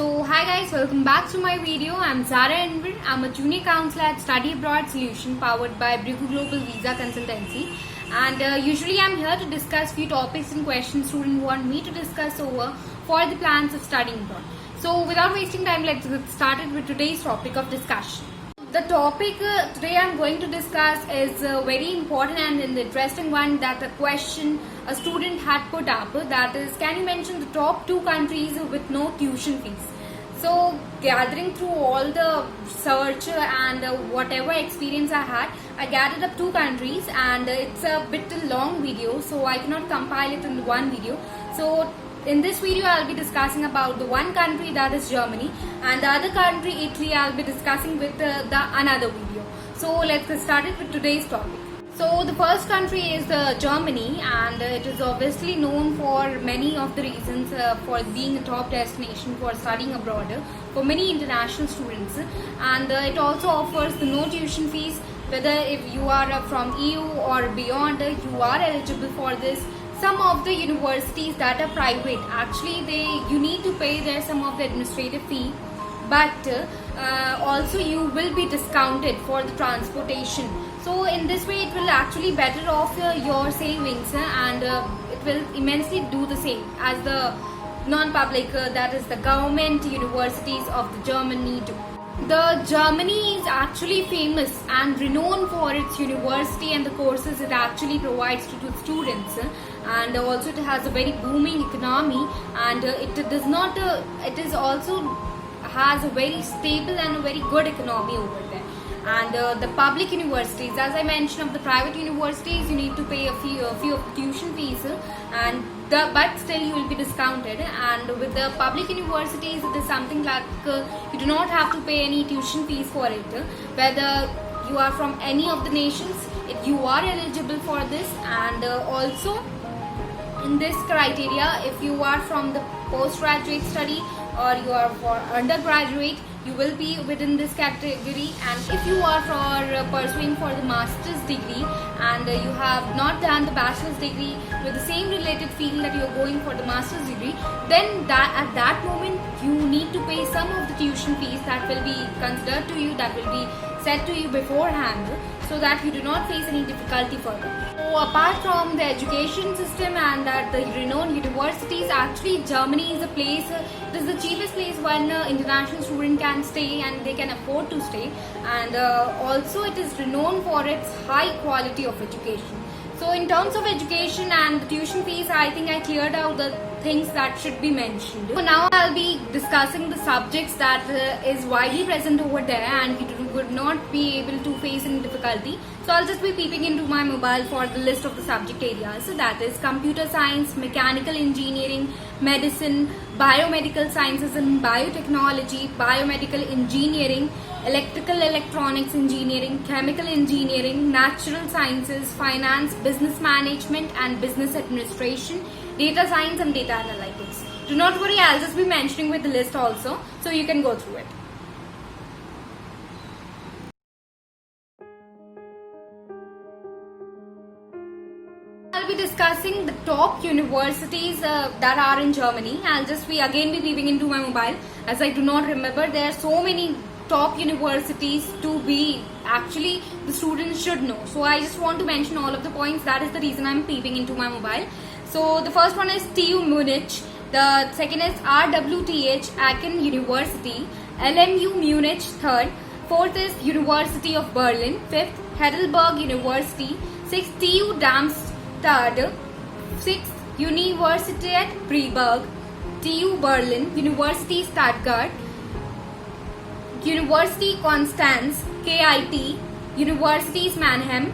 Hi guys, welcome back to my video. I'm Zara Enver. I'm a junior counselor at Study Abroad Solution powered by Brigu Global Visa Consultancy. And usually I'm here to discuss few topics and questions students want me to discuss over for the plans of studying abroad. So without wasting time, let's get started with today's topic of discussion. The topic today I'm going to discuss is very important and an interesting one, that a question a student had put up, that is, can you mention the top 2 countries with no tuition fees? So gathering through all the search and whatever experience I had, I gathered up 2 countries, and it's a bit long video, so I cannot compile it in one video. So in this video I'll be discussing about the one country, that is Germany, and the other country, Italy, I'll be discussing with the another video. So let's get started with today's topic. So the first country is Germany, and it is obviously known for many of the reasons for being a top destination for studying abroad for many international students, and it also offers the no tuition fees. Whether if you are from EU or beyond, you are eligible for this. Some of the universities that are private, actually you need to pay there some of the administrative fee, but also you will be discounted for the transportation. So in this way it will actually better off your savings, and it will immensely do the same as the non-public, that is the government universities of the Germany do. The Germany is actually famous and renowned for its university and the courses it actually provides to the students, and also it has a very booming economy, and it is also has a very stable and a very good economy over there. And the public universities, as I mentioned, of the private universities, you need to pay a few of the tuition fees, but still you will be discounted. And with the public universities, it is something like you do not have to pay any tuition fees for it. Whether you are from any of the nations, you are eligible for this. And also in this criteria, if you are from the postgraduate study or you are for undergraduate, you will be within this category. And if you are pursuing for the master's degree and you have not done the bachelor's degree with the same related field that you are going for the master's degree, then at that moment you need to pay some of the tuition fees that will be considered to you, that will be said to you beforehand, so that you do not face any difficulty further. So apart from the education system and that the renowned universities, actually Germany is a place, it is the cheapest place one international student can stay and they can afford to stay, and also it is renowned for its high quality of education. So in terms of education and the tuition fees, I think I cleared out the things that should be mentioned. So now I'll be discussing the subjects that is widely present over there and you would not be able to face any difficulty. So I'll just be peeping into my mobile for the list of the subject areas. So that is computer science, mechanical engineering, medicine, biomedical sciences and biotechnology, biomedical engineering, electrical electronics engineering, chemical engineering, natural sciences, finance, business management and business administration, data science and data analytics. Do not worry, I'll just be mentioning with the list also, so you can go through it. I'll be discussing the top universities that are in Germany. I'll just be peeping into my mobile as I do not remember. There are so many top universities to be actually the students should know. So I just want to mention all of the points. That is the reason I'm peeping into my mobile. So the first one is TU Munich. The second is RWTH Aachen University. LMU Munich, third. Fourth is University of Berlin. Fifth, Heidelberg University. Sixth, TU Darmstadt. Sixth, Universität Freiburg. TU Berlin. University Stuttgart. University Konstanz, KIT, Universities Mannheim,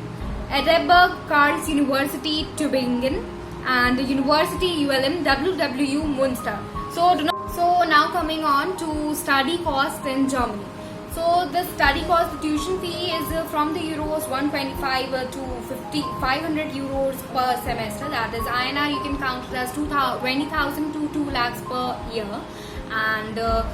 Edinburgh Karls University Tübingen, and University ULM WWU Münster. So now coming on to study cost in Germany. So the study cost, the tuition fee is from the euros 125 to 500 euros per semester. That is INR, you can count it as 20,000 to 2 lakhs per year. And the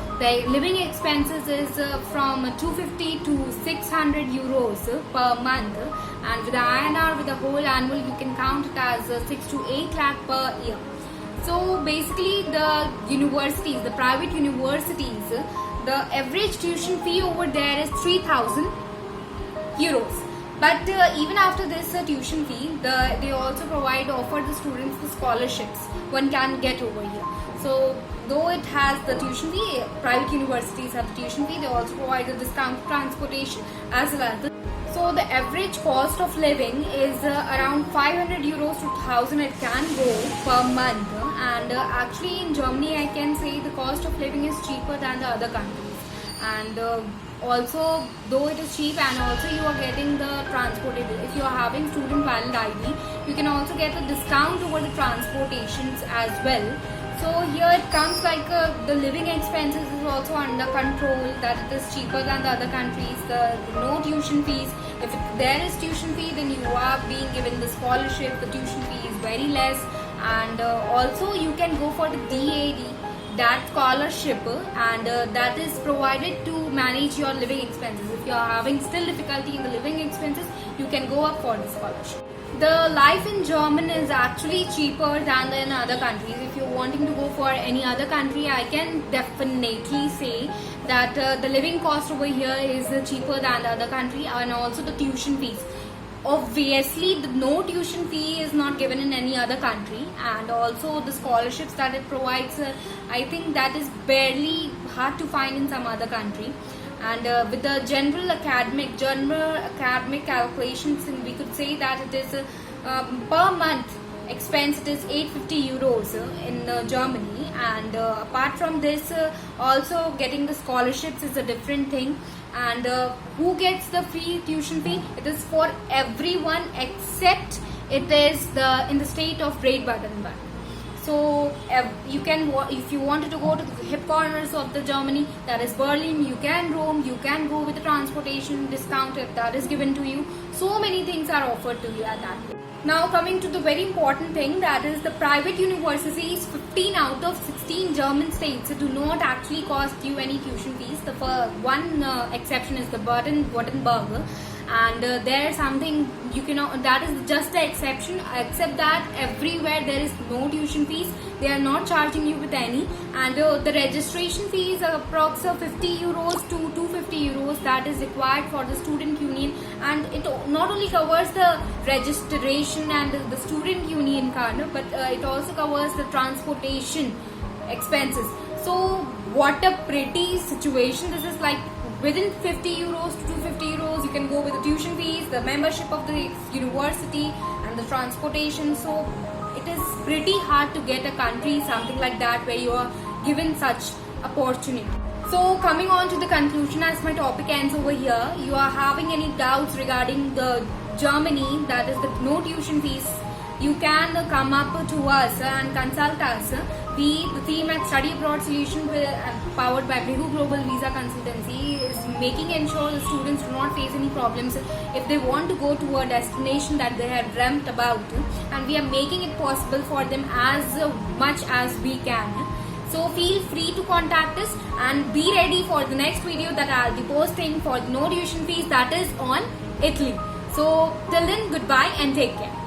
living expenses is from 250 to 600 euros per month, and with the INR, with the whole annual, you can count it as 6 to 8 lakh per year. So basically the universities, the private universities, the average tuition fee over there is 3,000 euros. But even after this tuition fee, they also offer the students the scholarships one can get over here. So though it has the tuition fee, private universities have the tuition fee, they also provide the discount transportation as well as so the average cost of living is around 500 euros to 1000 it can go per month. And actually in Germany I can say the cost of living is cheaper than the other countries. And also though it is cheap, and also you are getting the transportation. If you are having student valid ID, you can also get a discount over the transportations as well. So here it comes like the living expenses is also under control, that it is cheaper than the other countries. The no tuition fees. If there is tuition fee, then you are being given the scholarship. The tuition fee is very less, and also you can go for the DAD, that scholarship, and that is provided to manage your living expenses. If you are having still difficulty in the living expenses, you can go up for the scholarship. The life in Germany is actually cheaper than in other countries. If you're wanting to go for any other country, I can definitely say that the living cost over here is cheaper than the other country, and also the tuition fees. Obviously the no tuition fee is not given in any other country, and also the scholarships that it provides, I think that is barely hard to find in some other country. And with the general academic calculations, we could say that it is per month expense, it is 850 euros in Germany. And apart from this, also getting the scholarships is a different thing. And who gets the free tuition fee? It is for everyone except it is in the state of Great Baden-Württemberg. So you can, if you wanted to go to the hip corners of the Germany, that is Berlin, you can roam, you can go with the transportation discount if that is given to you. So many things are offered to you at that place. Now coming to the very important thing, that is the private universities, 15 out of 16 German states do not actually cost you any tuition fees. The one exception is the Baden-Württemberg, and there is something you cannot, that is just the exception. Except that everywhere there is no tuition fees, they are not charging you with any. And the registration fee is approx 50 euros to 250 euros that is required for the student union, and it not only covers the registration and the student union card, but it also covers the transportation expenses. So what a pretty situation this is. Like within 50 euros to 250 euros you can go with the tuition fees, the membership of the university, and the transportation. So it is pretty hard to get a country something like that where you are given such opportunity. So coming on to the conclusion, as my topic ends over here, you are having any doubts regarding the Germany, that is the no tuition fees, you can come up to us and consult us. The team at Study Abroad Solution, powered by Brigu Global Visa Consultancy, is making ensure the students do not face any problems if they want to go to a destination that they have dreamt about, and we are making it possible for them as much as we can. So feel free to contact us and be ready for the next video that I'll be posting for the no tuition fees, that is on Italy. So till then, goodbye and take care.